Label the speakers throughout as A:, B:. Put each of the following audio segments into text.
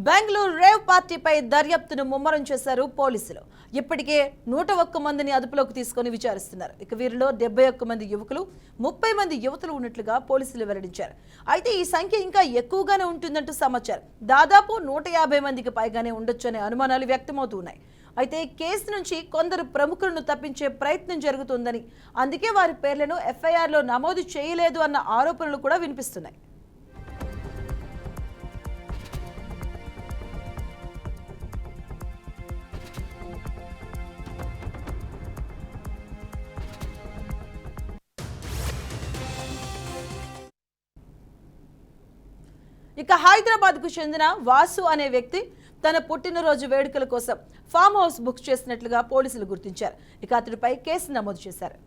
A: Bengaluru rave పార్టీపై దర్యాప్తును ముమ్మరం చేశారు పోలీసులు. ఇప్పటికే 101 మందిని అదుపులోకి తీసుకుని విచారిస్తున్నారు. ఇక వీరిలో 71 మంది యువకులు, 30 మంది యువతులు ఉన్నట్లుగా పోలీసులు వెల్లడించారు. అయితే ఈ సంఖ్య ఇంకా ఎక్కువగానే ఉంటుందంటూ సమాచారం. దాదాపు 150 మందికి పైగానే ఉండొచ్చనే అనుమానాలు వ్యక్తమవుతున్నాయి. అయితే కేసు నుంచి కొందరు ప్రముఖులను తప్పించే ప్రయత్నం జరుగుతుందని, అందుకే వారి పేర్లను ఎఫ్ఐఆర్లో నమోదు చేయలేదు అన్న ఆరోపణలు కూడా వినిపిస్తున్నాయి. ఇక హైదరాబాద్ కు చెందిన వాసు అనే వ్యక్తి తన పుట్టినరోజు వేడుకల కోసం ఫామ్ హౌస్ బుక్ చేసినట్లుగా పోలీసులు గుర్తించారు. ఇక అతడిపై కేసు నమోదు చేశారు.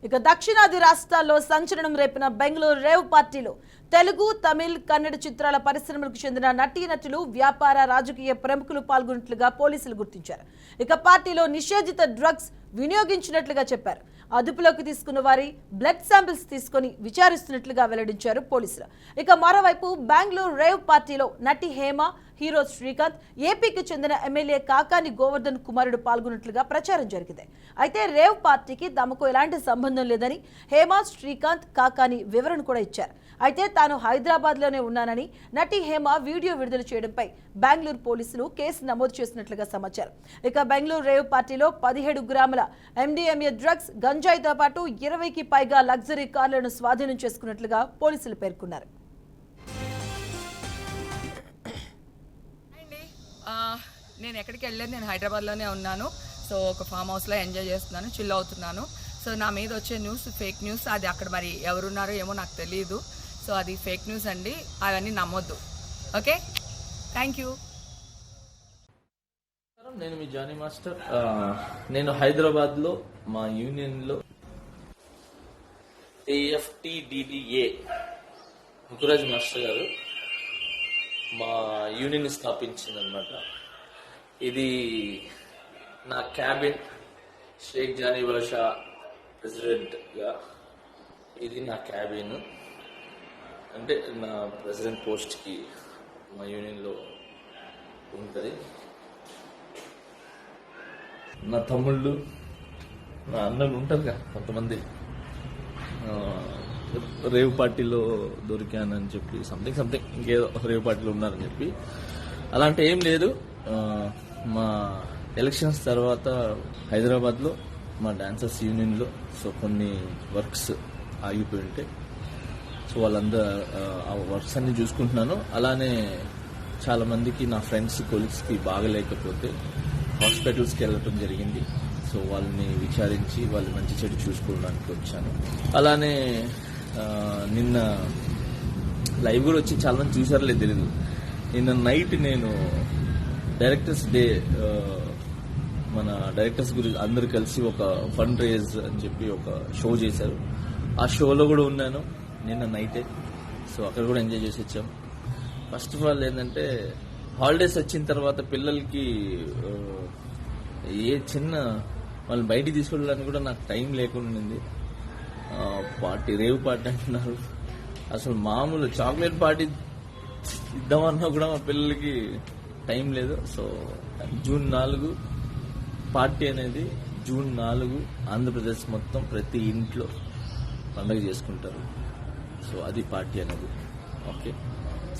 A: ఇక దక్షిణాది రాష్ట్రాల్లో సంచలనం రేపిన బెంగళూరు రేవ్ పార్టీలో తెలుగు, తమిళ్, కన్నడ చిత్రాల పరిశ్రమలకు చెందిన నటీనటులు, వ్యాపార, రాజకీయ ప్రముఖులు పాల్గొన్నట్లుగా పోలీసులు గుర్తించారు. ఇక పార్టీలో నిషేధిత డ్రగ్స్ వినియోగించినట్లుగా చెప్పారు. అదుపులోకి తీసుకున్న వారి బ్లడ్ శాంపిల్స్ తీసుకుని విచారిస్తున్నట్లుగా వెల్లడించారు పోలీసులు. ఇక మరోవైపు బెంగళూరు రేవ్ పార్టీలో నటి హేమ, హీరో శ్రీకాంత్, ఏపీకి చెందిన ఎమ్మెల్యే కాకాని గోవర్ధన్ కుమారుడు పాల్గొన్నట్లుగా ప్రచారం జరిగింది. అయితే రేవ్ పార్టీకి తమకు ఎలాంటి సంబంధం లేదని హేమ, శ్రీకాంత్, కాకాని వివరణ కూడా ఇచ్చారు. అయితే తాను హైదరాబాద్ లోనే ఉన్నానని నటి హేమ వీడియో విడుదల చేయడంపై బెంగళూరు పోలీసులు కేసు నమోదు చేసినట్లుగా సమాచారం. ఇక బెంగళూరు రేవ్ పార్టీలో 17 గ్రాముల MDMA డ్రగ్స్, గంజాయితో పాటు 20కి పైగా లగ్జరీ కార్లను స్వాధీనం చేసుకున్నట్లుగా పోలీసులు పేర్కొన్నారు.
B: నేను ఎక్కడికి వెళ్ళలేదు, నేను హైదరాబాద్లోనే ఉన్నాను. సో ఒక ఫామ్ హౌస్లో ఎంజాయ్ చేస్తున్నాను, చిల్ అవుతున్నాను. సో నా మీద వచ్చే న్యూస్ ఫేక్ న్యూస్, అది అక్కడ మరి ఎవరున్నారో ఏమో నాకు తెలియదు. సో అది ఫేక్ న్యూస్ అండి, అవన్నీ నమ్మొద్దు. Okay, thank you.
C: నేను మీ జానీ మాస్టర్. నేను హైదరాబాద్లో మా యూనియన్లో AFTDDA ముకురాజ్ మాస్టర్ గారు మా యూనియన్ స్థాపించిందనమాట. ఇది నా క్యాబిన్, షేక్ జానీ బాషా ప్రెసిడెంట్గా ఇది నా క్యాబిన్. అంటే నా ప్రెసిడెంట్ పోస్ట్కి మా యూనియన్లో ఉంటుంది. నా తమ్ముళ్ళు, నా అన్నలు ఉంటారుగా కొంతమంది, రేవ్ పార్టీలో దొరికానని చెప్పి సంథింగ్ ఇంకేదో రేవ్ పార్టీలో ఉన్నారని చెప్పి, అలాంటి ఏం లేదు. మా ఎలక్షన్స్ తర్వాత హైదరాబాద్లో మా డాన్సర్స్ యూనియన్లో సో కొన్ని వర్క్స్ ఆగిపోయి ఉంటాయి. సో వాళ్ళందరూ ఆ వర్క్స్ అన్ని చూసుకుంటున్నాను. అలానే చాలా మందికి, నా ఫ్రెండ్స్, కొలీగ్స్కి బాగలేకపోతే హాస్పిటల్స్కి వెళ్ళటం జరిగింది. సో వాళ్ళని విచారించి వాళ్ళు మంచి చెడు చూసుకోవడానికి వచ్చాను. అలానే నిన్న లైవ్ కూడా వచ్చి చాలా మంది చూసారో లేదు తెలీదు. నిన్న నైట్ నేను డైరెక్టర్స్ డే, మన డైరెక్టర్స్ గురించి అందరు కలిసి ఒక ఫండ్ రేజ్ అని చెప్పి ఒక షో చేశారు. ఆ షోలో కూడా ఉన్నాను నిన్న నైటే. సో అక్కడ కూడా ఎంజాయ్ చేసి వచ్చాం. ఫస్ట్ ఆఫ్ ఆల్ ఏంటంటే, హాలిడేస్ వచ్చిన తర్వాత పిల్లలకి ఏ చిన్న వాళ్ళని బయటికి తీసుకెళ్ళడానికి కూడా నాకు టైం లేకుండా ఉంది. పార్టీ, రేవ్ పార్టీ అంటున్నారు. అసలు మామూలు చాక్లెట్ పార్టీ ఇద్దామన్నా కూడా మా పిల్లలకి టైం లేదు. సో జూన్ 4 పార్టీ అనేది, జూన్ 4 ఆంధ్రప్రదేశ్ మొత్తం ప్రతి ఇంట్లో పండుగ చేసుకుంటారు. సో అది పార్టీ అనేది. Okay,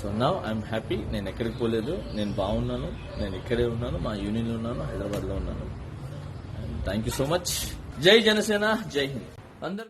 C: so now I'm happy. నేను ఎక్కడికి పోలేదు, నేను బాగున్నాను, నేను ఇక్కడే ఉన్నాను, మా యూనియన్లో ఉన్నాను, హైదరాబాద్లో ఉన్నాను. Thank you so much. జై జనసేన, జై హింద్ అందరు.